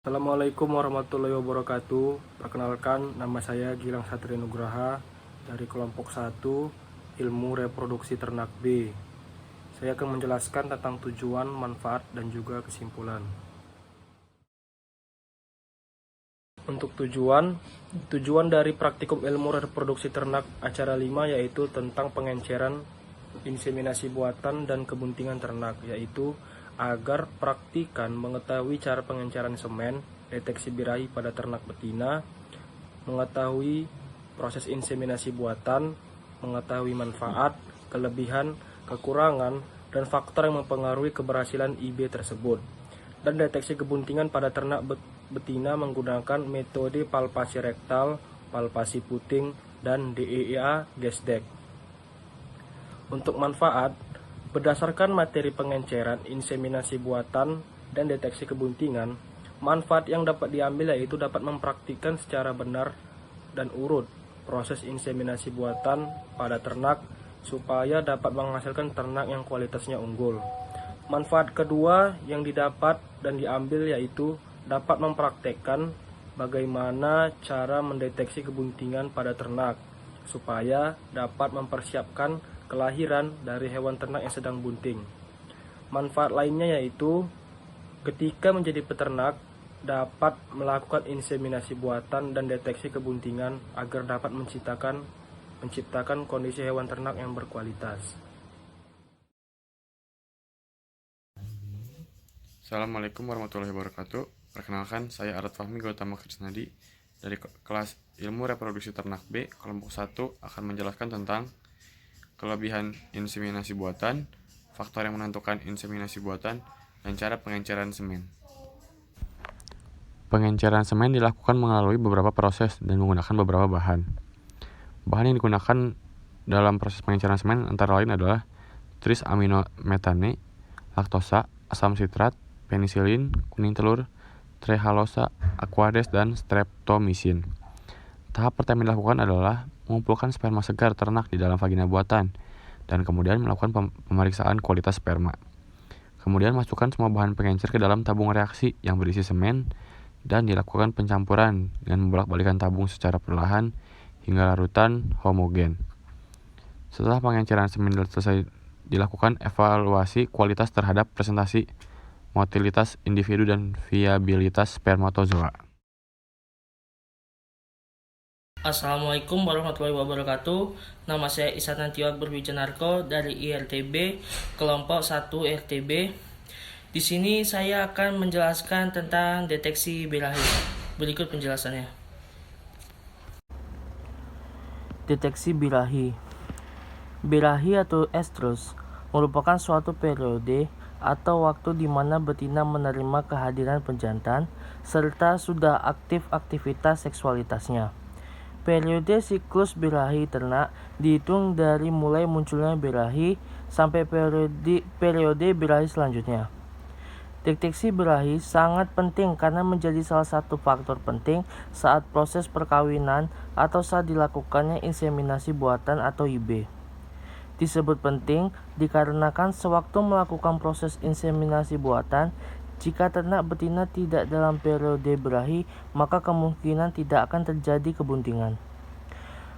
Assalamualaikum warahmatullahi wabarakatuh. Perkenalkan, nama saya Gilang Satria Nugraha dari kelompok 1 Ilmu Reproduksi Ternak B. Saya akan menjelaskan tentang tujuan, manfaat, dan juga kesimpulan. Untuk tujuan dari praktikum ilmu reproduksi ternak acara 5 yaitu tentang pengenceran, inseminasi buatan, dan kebuntingan ternak, yaitu agar praktikan mengetahui cara pengenceran semen, deteksi birahi pada ternak betina, mengetahui proses inseminasi buatan, mengetahui manfaat, kelebihan, kekurangan, dan faktor yang mempengaruhi keberhasilan IB tersebut, dan deteksi kebuntingan pada ternak betina menggunakan metode palpasi rektal, palpasi puting, dan DEA gesdek. Untuk manfaat, berdasarkan materi pengenceran, inseminasi buatan, dan deteksi kebuntingan, manfaat yang dapat diambil yaitu dapat mempraktikkan secara benar dan urut proses inseminasi buatan pada ternak supaya dapat menghasilkan ternak yang kualitasnya unggul. Manfaat kedua yang didapat dan diambil yaitu dapat mempraktekkan bagaimana cara mendeteksi kebuntingan pada ternak supaya dapat mempersiapkan kelahiran dari hewan ternak yang sedang bunting. Manfaat lainnya yaitu ketika menjadi peternak dapat melakukan inseminasi buatan dan deteksi kebuntingan agar dapat menciptakan kondisi hewan ternak yang berkualitas. Assalamualaikum warahmatullahi wabarakatuh. Perkenalkan, saya Arat Fahmi Gautama Krisnadi dari kelas Ilmu Reproduksi Ternak B, kelompok 1 akan menjelaskan tentang kelebihan inseminasi buatan, faktor yang menentukan inseminasi buatan, dan cara pengenceran semen. Pengenceran semen dilakukan melalui beberapa proses dan menggunakan beberapa bahan. Bahan yang digunakan dalam proses pengenceran semen antara lain adalah trisaminometane, laktosa, asam sitrat, penisilin, kuning telur, trehalose, aquades, dan streptomycin. Tahap pertama yang dilakukan adalah mengumpulkan sperma segar ternak di dalam vagina buatan dan kemudian melakukan pemeriksaan kualitas sperma. Kemudian masukkan semua bahan pengencer ke dalam tabung reaksi yang berisi semen dan dilakukan pencampuran dengan membolak-balikan tabung secara perlahan hingga larutan homogen. Setelah pengenceran semen selesai, dilakukan evaluasi kualitas terhadap presentasi, motilitas individu, dan viabilitas spermatozoa. Assalamualaikum warahmatullahi wabarakatuh. Nama saya Ihsan Tiwak Berwijanarko dari IRTB, kelompok 1 RTB. Di sini saya akan menjelaskan tentang deteksi birahi. Berikut penjelasannya. Deteksi birahi. Birahi atau estrus merupakan suatu periode atau waktu di mana betina menerima kehadiran pejantan serta sudah aktif aktivitas seksualitasnya. Periode siklus birahi ternak dihitung dari mulai munculnya birahi sampai periode birahi selanjutnya. Deteksi birahi sangat penting karena menjadi salah satu faktor penting saat proses perkawinan atau saat dilakukannya inseminasi buatan atau IB. Disebut penting dikarenakan sewaktu melakukan proses inseminasi buatan, jika ternak betina tidak dalam periode birahi, maka kemungkinan tidak akan terjadi kebuntingan.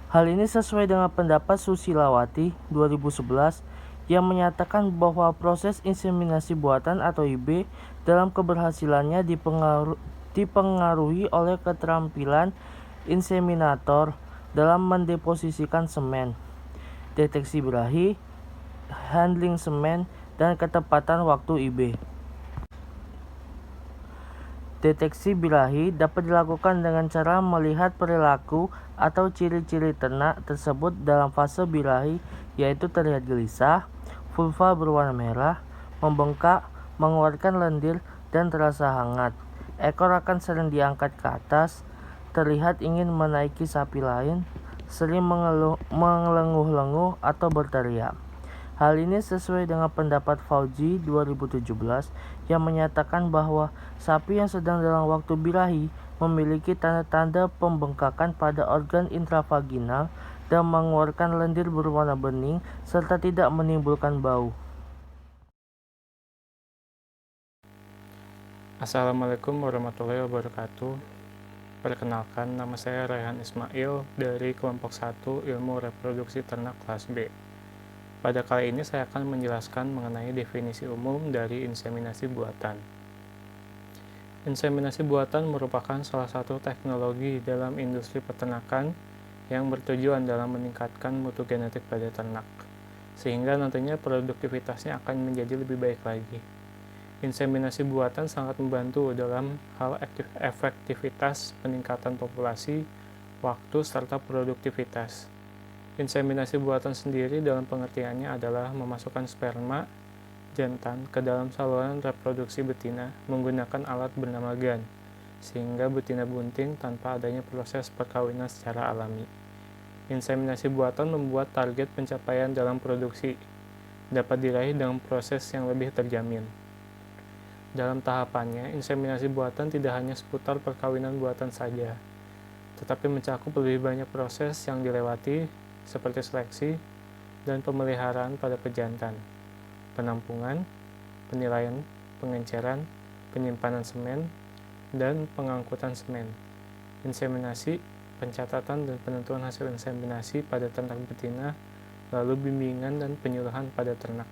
Hal ini sesuai dengan pendapat Susilawati 2011 yang menyatakan bahwa proses inseminasi buatan atau IB dalam keberhasilannya dipengaruhi oleh keterampilan inseminator dalam mendeposisikan semen, deteksi birahi, handling semen, dan ketepatan waktu IB. Deteksi birahi dapat dilakukan dengan cara melihat perilaku atau ciri-ciri ternak tersebut dalam fase birahi, yaitu terlihat gelisah, vulva berwarna merah, membengkak, mengeluarkan lendir, dan terasa hangat. Ekor akan sering diangkat ke atas, terlihat ingin menaiki sapi lain, sering mengelenguh-lenguh atau berteriak. Hal ini sesuai dengan pendapat Fauji 2017 yang menyatakan bahwa sapi yang sedang dalam waktu birahi memiliki tanda-tanda pembengkakan pada organ intravaginal dan mengeluarkan lendir berwarna bening serta tidak menimbulkan bau. Assalamualaikum warahmatullahi wabarakatuh. Perkenalkan, nama saya Raihan Ismail dari kelompok 1 Ilmu Reproduksi Ternak kelas B. Pada kali ini saya akan menjelaskan mengenai definisi umum dari inseminasi buatan. Inseminasi buatan merupakan salah satu teknologi dalam industri peternakan yang bertujuan dalam meningkatkan mutu genetik pada ternak, sehingga nantinya produktivitasnya akan menjadi lebih baik lagi. Inseminasi buatan sangat membantu dalam hal efektivitas peningkatan populasi, waktu, serta produktivitas. Inseminasi buatan sendiri dalam pengertiannya adalah memasukkan sperma jantan ke dalam saluran reproduksi betina menggunakan alat bernama GAN, sehingga betina bunting tanpa adanya proses perkawinan secara alami. Inseminasi buatan membuat target pencapaian dalam produksi dapat diraih dengan proses yang lebih terjamin. Dalam tahapannya, inseminasi buatan tidak hanya seputar perkawinan buatan saja, tetapi mencakup lebih banyak proses yang dilewati seperti seleksi dan pemeliharaan pada pejantan, penampungan, penilaian, pengenceran, penyimpanan semen, dan pengangkutan semen, inseminasi, pencatatan dan penentuan hasil inseminasi pada ternak betina, lalu bimbingan dan penyuluhan pada ternak.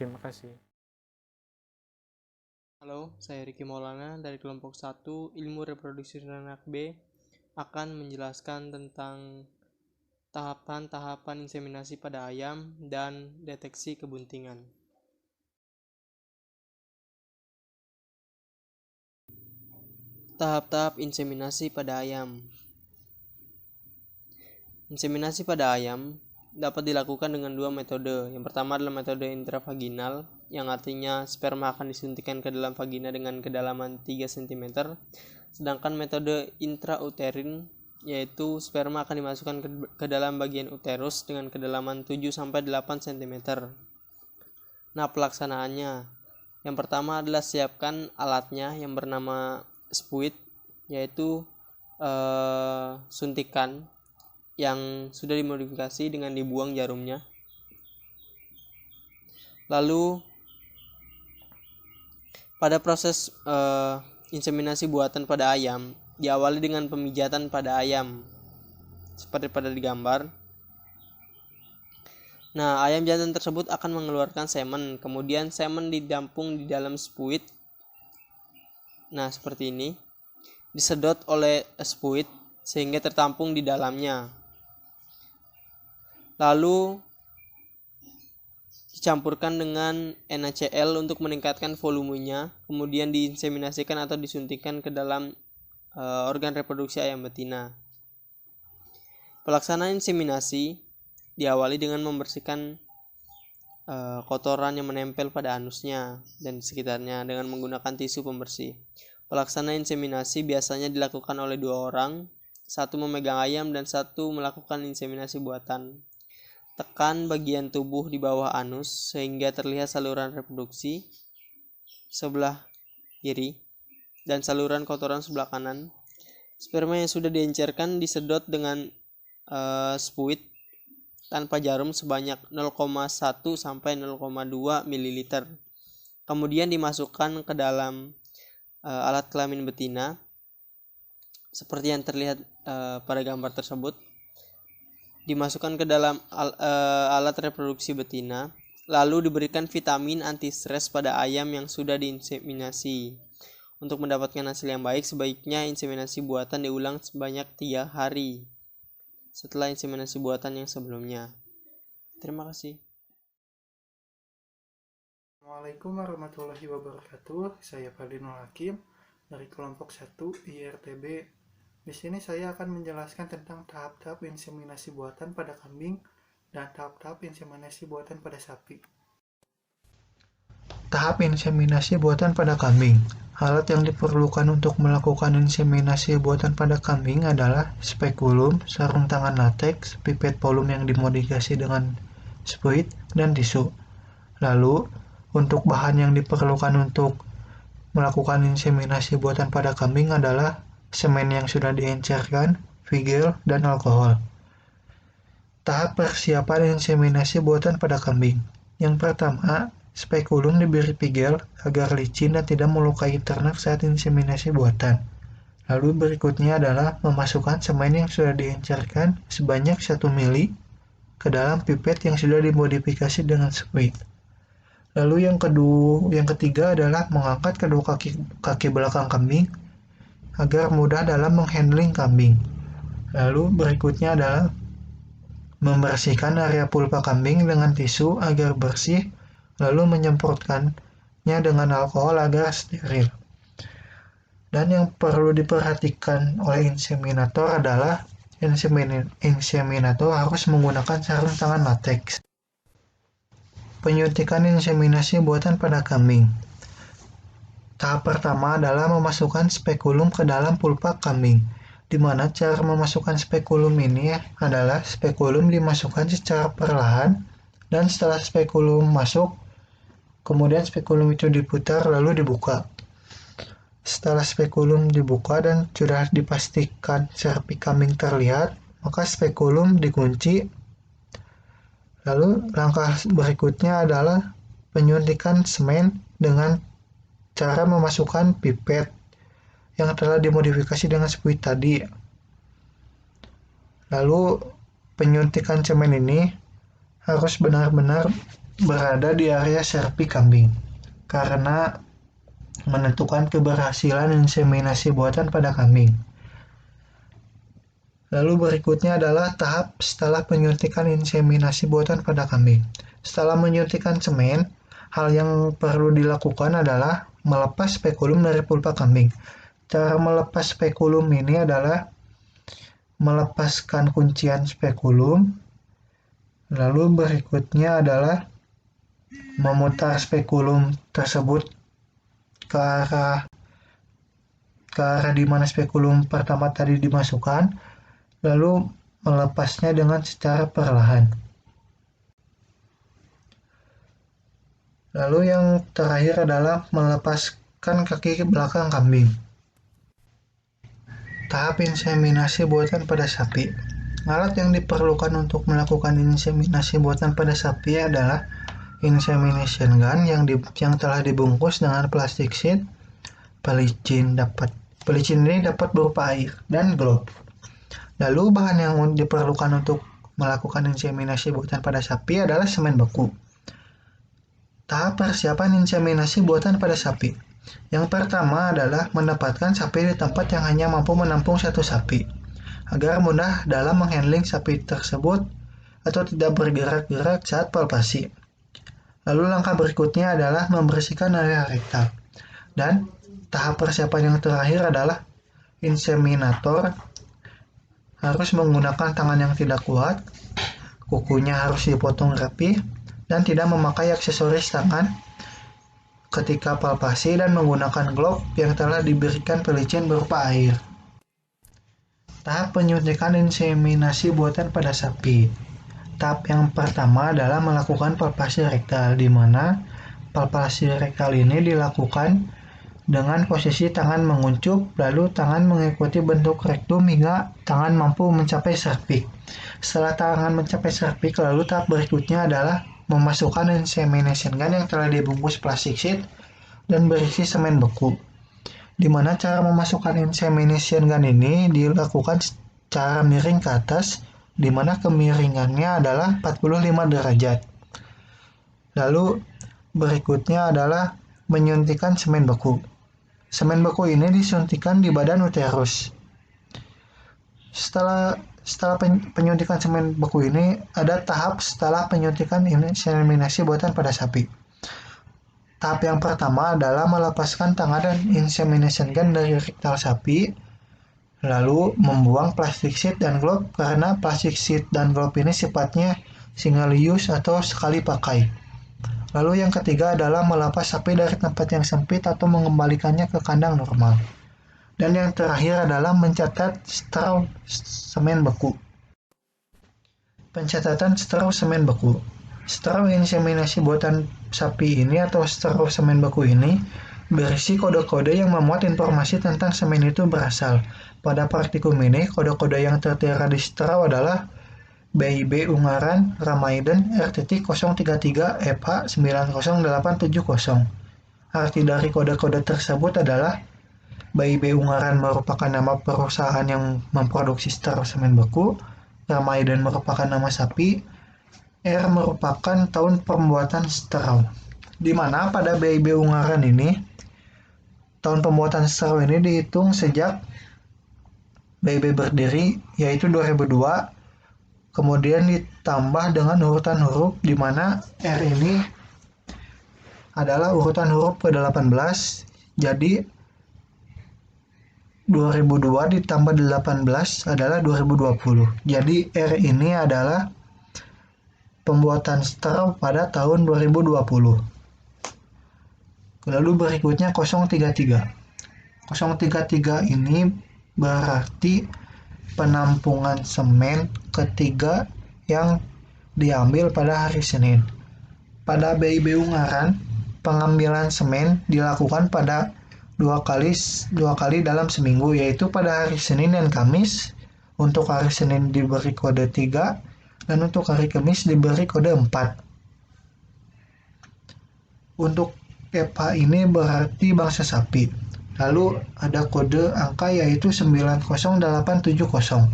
Terima kasih. Halo, saya Riki Maulana dari kelompok 1 Ilmu Reproduksi Ternak B akan menjelaskan tentang tahapan-tahapan inseminasi pada ayam dan deteksi kebuntingan. Tahap-tahap inseminasi pada ayam. Inseminasi pada ayam dapat dilakukan dengan dua metode. Yang pertama adalah metode intravaginal, yang artinya sperma akan disuntikkan ke dalam vagina dengan kedalaman 3 cm. Sedangkan metode intrauterin, yaitu sperma akan dimasukkan ke dalam bagian uterus dengan kedalaman 7-8 cm. Nah, pelaksanaannya. Yang pertama adalah siapkan alatnya yang bernama spuit, yaitu suntikan yang sudah dimodifikasi dengan dibuang jarumnya. Lalu pada proses inseminasi buatan pada ayam diawali dengan pemijatan pada ayam seperti pada digambar. Nah, ayam jantan tersebut akan mengeluarkan semen, kemudian semen didampung di dalam spuit. Nah, seperti ini. Disedot oleh spuit sehingga tertampung di dalamnya. Lalu dicampurkan dengan NaCl untuk meningkatkan volumenya, kemudian diinseminasikan atau disuntikkan ke dalam organ reproduksi ayam betina. Pelaksanaan inseminasi diawali dengan membersihkan kotoran yang menempel pada anusnya dan sekitarnya dengan menggunakan tisu pembersih. Pelaksanaan inseminasi biasanya dilakukan oleh 2 orang, satu memegang ayam dan satu melakukan inseminasi buatan. Tekan bagian tubuh di bawah anus sehingga terlihat saluran reproduksi sebelah kiri dan saluran kotoran sebelah kanan. Sperma yang sudah diencerkan disedot dengan spuit tanpa jarum sebanyak 0,1 sampai 0,2 ml. Kemudian dimasukkan ke dalam alat kelamin betina seperti yang terlihat pada gambar tersebut. Dimasukkan ke dalam alat reproduksi betina, lalu diberikan vitamin anti stres pada ayam yang sudah diinseminasi. Untuk mendapatkan hasil yang baik, sebaiknya inseminasi buatan diulang sebanyak 3 hari setelah inseminasi buatan yang sebelumnya. Terima kasih. Assalamualaikum warahmatullahi wabarakatuh. Saya Fadlinul Hakim dari kelompok 1 IRTB. Di sini saya akan menjelaskan tentang tahap-tahap inseminasi buatan pada kambing dan tahap-tahap inseminasi buatan pada sapi. Tahap inseminasi buatan pada kambing. Alat yang diperlukan untuk melakukan inseminasi buatan pada kambing adalah spekulum, sarung tangan lateks, pipet volum yang dimodifikasi dengan spuit, dan tisu. Lalu, untuk bahan yang diperlukan untuk melakukan inseminasi buatan pada kambing adalah semen yang sudah diencerkan, vigel, dan alkohol. Tahap persiapan inseminasi buatan pada kambing. Yang pertama, Spekulum diberi pigel agar licin dan tidak melukai ternak saat inseminasi buatan. Lalu berikutnya adalah memasukkan semen yang sudah diencerkan sebanyak 1 mili ke dalam pipet yang sudah dimodifikasi dengan squeak. Lalu yang ketiga adalah mengangkat kedua kaki belakang kambing agar mudah dalam menghandling kambing. Lalu berikutnya adalah membersihkan area pulpa kambing dengan tisu agar bersih, lalu menyemprotkannya dengan alkohol agar steril. Dan yang perlu diperhatikan oleh inseminator adalah inseminator harus menggunakan sarung tangan latex. Penyuntikan inseminasi buatan pada kambing. Tahap pertama adalah memasukkan spekulum ke dalam pulpa kambing, di mana cara memasukkan spekulum ini adalah spekulum dimasukkan secara perlahan, dan setelah spekulum masuk, kemudian spekulum itu diputar lalu dibuka. Setelah spekulum dibuka dan sudah dipastikan serpik kambing terlihat, maka spekulum dikunci. Lalu langkah berikutnya adalah penyuntikan semen dengan cara memasukkan pipet yang telah dimodifikasi dengan squeak tadi. Lalu penyuntikan semen ini harus benar-benar berada di area serpik kambing karena menentukan keberhasilan inseminasi buatan pada kambing. Lalu berikutnya adalah tahap setelah penyuntikan inseminasi buatan pada kambing. Setelah menyuntikan semen, hal yang perlu dilakukan adalah melepas spekulum dari pulpa kambing. Cara melepas spekulum ini adalah melepaskan kuncian spekulum, lalu berikutnya adalah memutar spekulum tersebut ke arah di mana spekulum pertama tadi dimasukkan, lalu melepasnya dengan secara perlahan. Lalu yang terakhir adalah melepaskan kaki belakang kambing. Tahap inseminasi buatan pada sapi. Alat yang diperlukan untuk melakukan inseminasi buatan pada sapi adalah insemination gun yang telah dibungkus dengan plastik sheet. Pelicin ini dapat berupa air dan glove. Lalu bahan yang diperlukan untuk melakukan inseminasi buatan pada sapi adalah semen beku. Tahap persiapan inseminasi buatan pada sapi. Yang pertama adalah mendapatkan sapi di tempat yang hanya mampu menampung satu sapi, agar mudah dalam menghandling sapi tersebut atau tidak bergerak-gerak saat palpasi. Lalu langkah berikutnya adalah membersihkan area rektal. Dan tahap persiapan yang terakhir adalah inseminator harus menggunakan tangan yang tidak kuat, kukunya harus dipotong rapi, dan tidak memakai aksesoris tangan ketika palpasi dan menggunakan glove yang telah diberikan pelicin berupa air. Tahap penyuntikan inseminasi buatan pada sapi. Tahap yang pertama adalah melakukan palpasi rektal, di mana palpasi rektal ini dilakukan dengan posisi tangan menguncup, lalu tangan mengikuti bentuk rektum hingga tangan mampu mencapai serpik. Setelah tangan mencapai serpik, lalu tahap berikutnya adalah memasukkan insemination gun yang telah dibungkus plastik sheet dan berisi semen beku. Di mana cara memasukkan insemination gun ini dilakukan secara miring ke atas, di mana kemiringannya adalah 45 derajat. Lalu berikutnya adalah menyuntikkan semen beku. Semen beku ini disuntikan di badan uterus. Setelah penyuntikan semen beku ini, ada tahap setelah penyuntikan inseminasi buatan pada sapi. Tahap yang pertama adalah melepaskan tangan dan insemination gun dari rektal sapi, lalu membuang plastik sheet dan glove karena plastik sheet dan glove ini sifatnya single use atau sekali pakai. Lalu yang ketiga adalah melepas sapi dari tempat yang sempit atau mengembalikannya ke kandang normal. Dan yang terakhir adalah mencatat straw semen beku. Pencatatan straw semen beku. Straw inseminasi buatan sapi ini atau straw semen beku ini berisi kode-kode yang memuat informasi tentang semen itu berasal. Pada praktikum ini, kode-kode yang tertera di straw adalah BIB Ungaran Ramaiden R.033 FH 90870. Arti dari kode-kode tersebut adalah BIB Ungaran merupakan nama perusahaan yang memproduksi steril semen beku, Ramaiden merupakan nama sapi, R merupakan tahun pembuatan steril. Di mana pada BIB Ungaran ini, tahun pembuatan steril ini dihitung sejak BIB berdiri, yaitu 2002, kemudian ditambah dengan urutan huruf, di mana R ini adalah urutan huruf ke-18, jadi 2002 ditambah 18 adalah 2020. Jadi R ini adalah pembuatan steril pada tahun 2020. Lalu berikutnya 033. 033 ini berarti penampungan semen ketiga yang diambil pada hari Senin. Pada BIB Ungaran, pengambilan semen dilakukan pada dua kali dalam seminggu, yaitu pada hari Senin dan Kamis. Untuk hari Senin diberi kode 3 dan untuk hari Kamis diberi kode 4. Untuk EPA ini berarti bangsa sapi. Lalu ada kode angka yaitu 90870.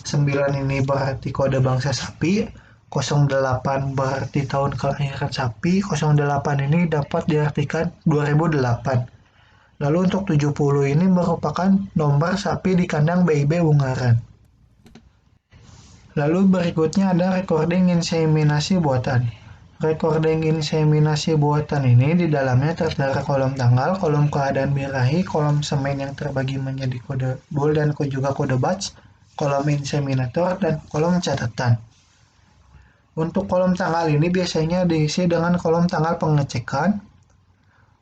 9 ini berarti kode bangsa sapi, 08 berarti tahun kelahiran sapi, 08 ini dapat diartikan 2008. Lalu untuk 70 ini merupakan nomor sapi di kandang BIB Ungaran. Lalu berikutnya ada recording inseminasi buatan. Recording inseminasi buatan ini di dalamnya tertera kolom tanggal, kolom keadaan birahi, kolom semen yang terbagi menjadi kode bull dan juga kode batch, kolom inseminator, dan kolom catatan. Untuk kolom tanggal ini biasanya diisi dengan kolom tanggal pengecekan,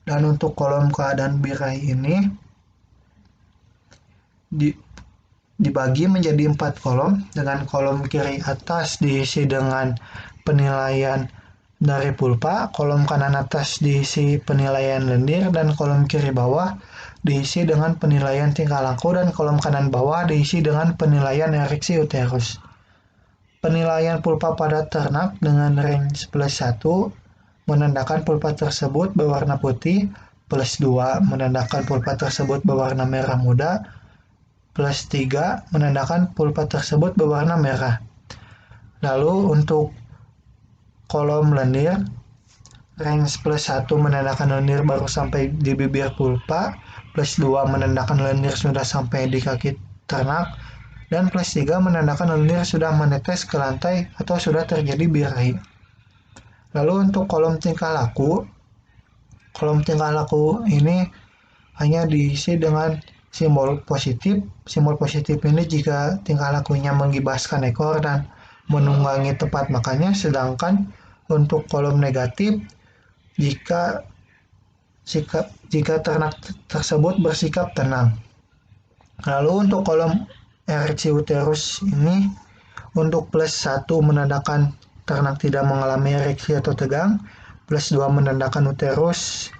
dan untuk kolom keadaan birahi ini dibagi menjadi 4 kolom, dengan kolom kiri atas diisi dengan penilaian dari pulpa, kolom kanan atas diisi penilaian lendir, dan kolom kiri bawah diisi dengan penilaian tingkah laku, dan kolom kanan bawah diisi dengan penilaian ereksi uterus. Penilaian pulpa pada ternak dengan range +1 menandakan pulpa tersebut berwarna putih, +2 menandakan pulpa tersebut berwarna merah muda, +3 menandakan pulpa tersebut berwarna merah. Lalu untuk kolom lendir, range +1 menandakan lendir baru sampai di bibir pulpa, +2 menandakan lendir sudah sampai di kaki ternak, dan +3 menandakan lendir sudah menetes ke lantai atau sudah terjadi birahi. Lalu untuk kolom tingkah laku ini hanya diisi dengan simbol positif. Simbol positif ini jika tingkah lakunya menggibaskan ekor dan menunggangi tempat makannya, sedangkan untuk kolom negatif jika ternak tersebut bersikap tenang. Lalu untuk kolom ereksi uterus ini, untuk +1 menandakan ternak tidak mengalami ereksi atau tegang, +2 menandakan uterus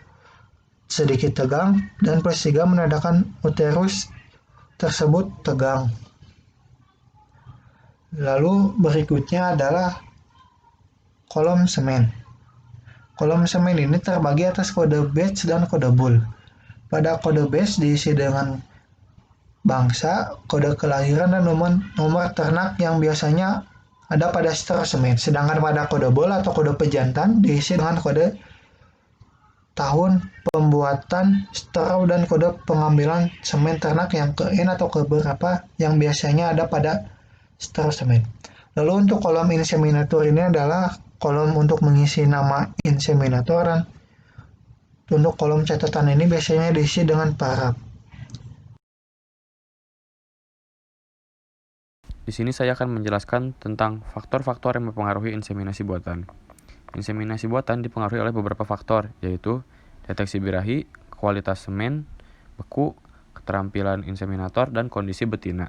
sedikit tegang, dan +3 menandakan uterus tersebut tegang. Lalu berikutnya adalah kolom semen. Kolom semen ini terbagi atas kode batch dan kode bull. Pada kode batch diisi dengan bangsa, kode kelahiran, dan nomor ternak yang biasanya ada pada steril semen. Sedangkan pada kode bull atau kode pejantan diisi dengan kode tahun pembuatan steril dan kode pengambilan semen ternak yang ke N atau ke berapa yang biasanya ada pada steril semen. Lalu untuk kolom inseminator ini adalah kolom untuk mengisi nama inseminator, dan untuk kolom catatan ini biasanya diisi dengan paraf. Di sini saya akan menjelaskan tentang faktor-faktor yang mempengaruhi inseminasi buatan. Inseminasi buatan dipengaruhi oleh beberapa faktor, yaitu deteksi birahi, kualitas semen, beku, keterampilan inseminator, dan kondisi betina.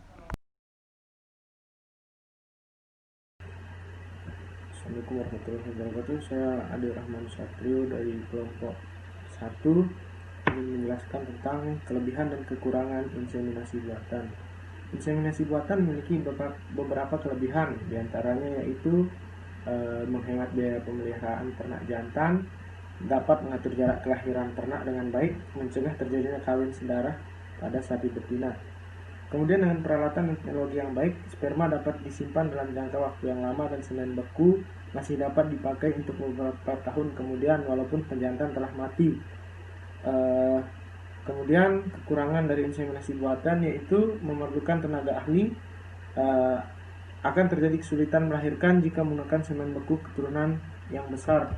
Assalamualaikum warahmatullahi wabarakatuh. Saya Ade Rahman Satrio dari kelompok 1 ingin menjelaskan tentang kelebihan dan kekurangan inseminasi buatan. Inseminasi buatan memiliki beberapa kelebihan, diantaranya yaitu menghemat biaya pemeliharaan ternak jantan, dapat mengatur jarak kelahiran ternak dengan baik, mencegah terjadinya kawin sedarah pada sapi betina. Kemudian dengan peralatan dan teknologi yang baik, sperma dapat disimpan dalam jangka waktu yang lama dan selain beku masih dapat dipakai untuk beberapa tahun kemudian walaupun penjantan telah mati. Kemudian kekurangan dari inseminasi buatan yaitu memerlukan tenaga ahli, akan terjadi kesulitan melahirkan jika menggunakan semen beku keturunan yang besar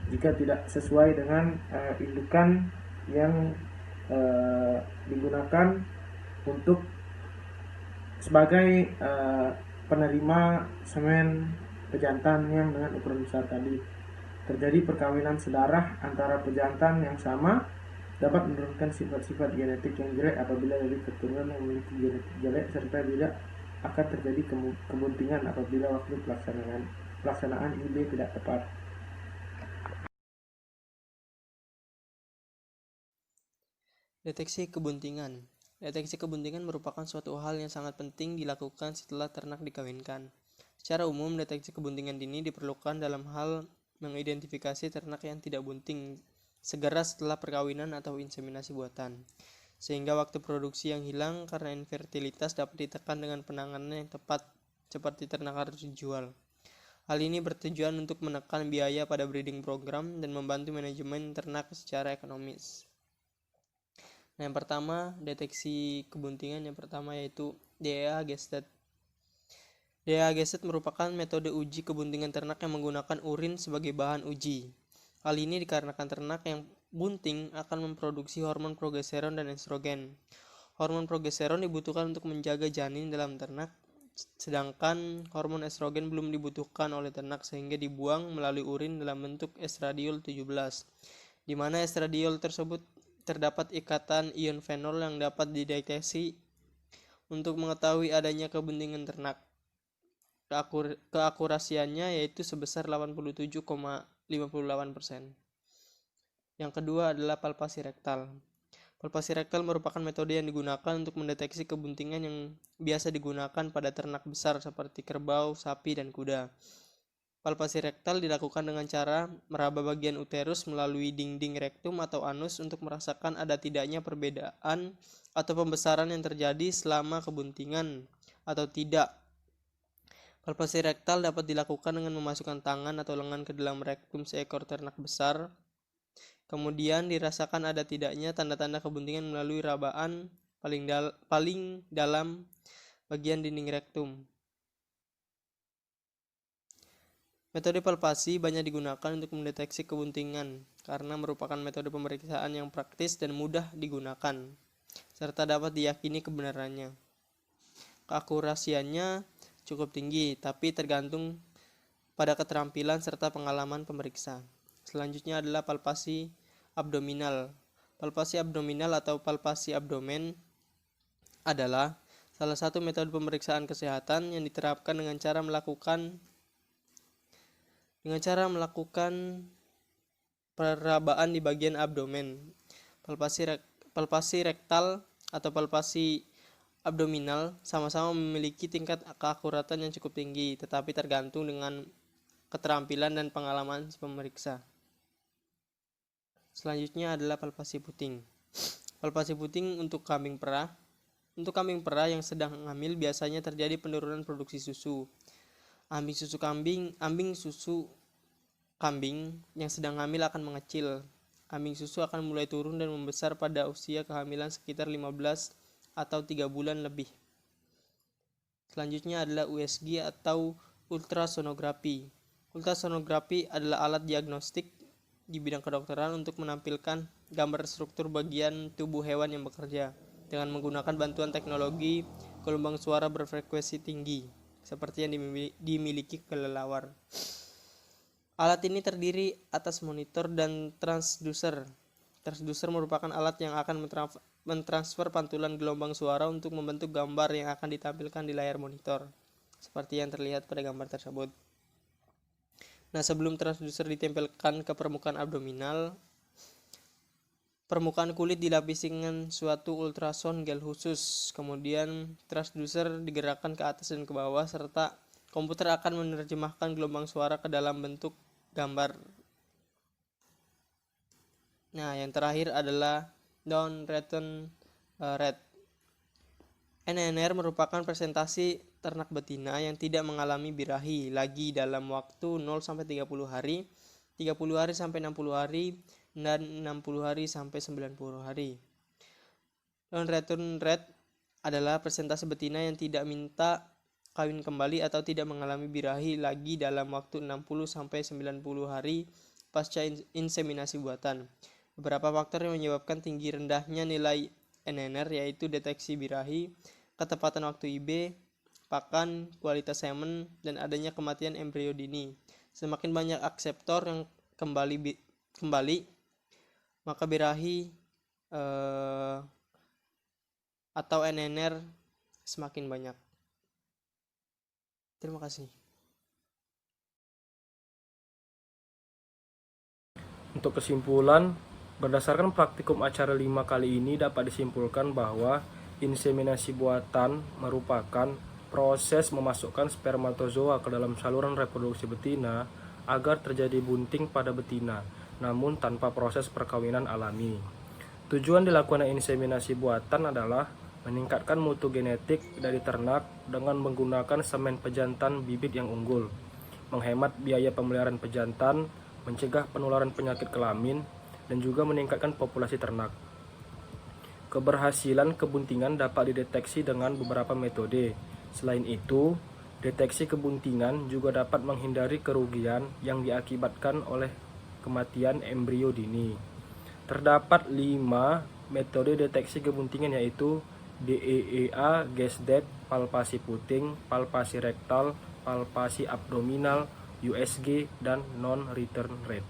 jika tidak sesuai dengan indukan yang digunakan untuk sebagai penerima semen pejantan yang dengan ukuran besar tadi. Terjadi perkawinan sedarah antara pejantan yang sama dapat menurunkan sifat-sifat genetik yang jelek apabila dari keturunan yang memiliki genetik jelek, serta tidak akan terjadi kebuntingan apabila waktu pelaksanaan IB tidak tepat. Deteksi kebuntingan. Deteksi kebuntingan merupakan suatu hal yang sangat penting dilakukan setelah ternak dikawinkan. Secara umum, deteksi kebuntingan dini diperlukan dalam hal mengidentifikasi ternak yang tidak bunting segera setelah perkawinan atau inseminasi buatan, sehingga waktu produksi yang hilang karena infertilitas dapat ditekan dengan penanganan yang tepat, seperti ternak harus dijual. Hal ini bertujuan untuk menekan biaya pada breeding program dan membantu manajemen ternak secara ekonomis. Nah, yang pertama, deteksi kebuntingan yang pertama yaitu DEA Gestet. DEA Gestet merupakan metode uji kebuntingan ternak yang menggunakan urin sebagai bahan uji. Hal ini dikarenakan ternak yang bunting akan memproduksi hormon progesteron dan estrogen. Hormon progesteron dibutuhkan untuk menjaga janin dalam ternak, sedangkan hormon estrogen belum dibutuhkan oleh ternak sehingga dibuang melalui urin dalam bentuk estradiol 17, di mana estradiol tersebut terdapat ikatan ion fenol yang dapat dideteksi untuk mengetahui adanya kebuntingan ternak. Keakurasiannya yaitu sebesar 87,58%. Yang kedua adalah palpasi rektal. Palpasi rektal merupakan metode yang digunakan untuk mendeteksi kebuntingan yang biasa digunakan pada ternak besar seperti kerbau, sapi, dan kuda. Palpasi rektal dilakukan dengan cara meraba bagian uterus melalui dinding rektum atau anus untuk merasakan ada tidaknya perbedaan atau pembesaran yang terjadi selama kebuntingan atau tidak. Palpasi rektal dapat dilakukan dengan memasukkan tangan atau lengan ke dalam rektum seekor ternak besar. Kemudian dirasakan ada tidaknya tanda-tanda kebuntingan melalui rabaan paling dalam bagian dinding rektum. Metode palpasi banyak digunakan untuk mendeteksi kebuntingan karena merupakan metode pemeriksaan yang praktis dan mudah digunakan, serta dapat diyakini kebenarannya. Keakurasiannya cukup tinggi, tapi tergantung pada keterampilan serta pengalaman pemeriksa. Selanjutnya adalah palpasi abdominal. Palpasi abdominal atau palpasi abdomen adalah salah satu metode pemeriksaan kesehatan yang diterapkan dengan cara melakukan perabaan di bagian abdomen. Palpasi rektal atau palpasi abdominal sama-sama memiliki tingkat keakuratan yang cukup tinggi, tetapi tergantung dengan keterampilan dan pengalaman si pemeriksa. Selanjutnya adalah palpasi puting. Palpasi puting untuk kambing perah. Untuk kambing perah yang sedang hamil biasanya terjadi penurunan produksi susu. Ambing susu kambing yang sedang hamil akan mengecil. Ambing susu akan mulai turun dan membesar pada usia kehamilan sekitar 15 atau 3 bulan lebih. Selanjutnya adalah USG atau ultrasonografi. Ultrasonografi adalah alat diagnostik di bidang kedokteran untuk menampilkan gambar struktur bagian tubuh hewan yang bekerja dengan menggunakan bantuan teknologi gelombang suara berfrekuensi tinggi seperti yang dimiliki kelelawar. Alat ini terdiri atas monitor dan transducer. Transducer merupakan alat yang akan mentransfer pantulan gelombang suara untuk membentuk gambar yang akan ditampilkan di layar monitor, seperti yang terlihat pada gambar tersebut. Nah, sebelum transducer ditempelkan ke permukaan abdominal, Permukaan kulit dilapisi dengan suatu ultrasound gel khusus, kemudian transducer digerakkan ke atas dan ke bawah, serta komputer akan menerjemahkan gelombang suara ke dalam bentuk gambar. Nah, yang terakhir adalah down return rate. NNR merupakan presentasi ternak betina yang tidak mengalami birahi lagi dalam waktu 0-30 hari, 30 hari sampai 60 hari, dan 60 hari sampai 90 hari. Down return rate adalah presentasi betina yang tidak minta kawin kembali atau tidak mengalami birahi lagi dalam waktu 60 sampai 90 hari pasca inseminasi buatan. Beberapa faktor yang menyebabkan tinggi rendahnya nilai NNR yaitu deteksi birahi, ketepatan waktu IB, pakan, kualitas semen, dan adanya kematian embrio dini. Semakin banyak akseptor yang kembali maka birahi atau NNR semakin banyak. Terima kasih. Untuk kesimpulan, berdasarkan praktikum acara 5 kali ini dapat disimpulkan bahwa inseminasi buatan merupakan proses memasukkan spermatozoa ke dalam saluran reproduksi betina agar terjadi bunting pada betina, namun tanpa proses perkawinan alami. Tujuan dilakukan inseminasi buatan adalah meningkatkan mutu genetik dari ternak dengan menggunakan semen pejantan bibit yang unggul, menghemat biaya pemeliharaan pejantan, mencegah penularan penyakit kelamin, dan juga meningkatkan populasi ternak. Keberhasilan kebuntingan dapat dideteksi dengan beberapa metode. Selain itu, deteksi kebuntingan juga dapat menghindari kerugian yang diakibatkan oleh kematian embrio dini. Terdapat 5 metode deteksi kebuntingan yaitu DEEA, GESDET, palpasi puting, palpasi rektal, palpasi abdominal, USG, dan non-return rate.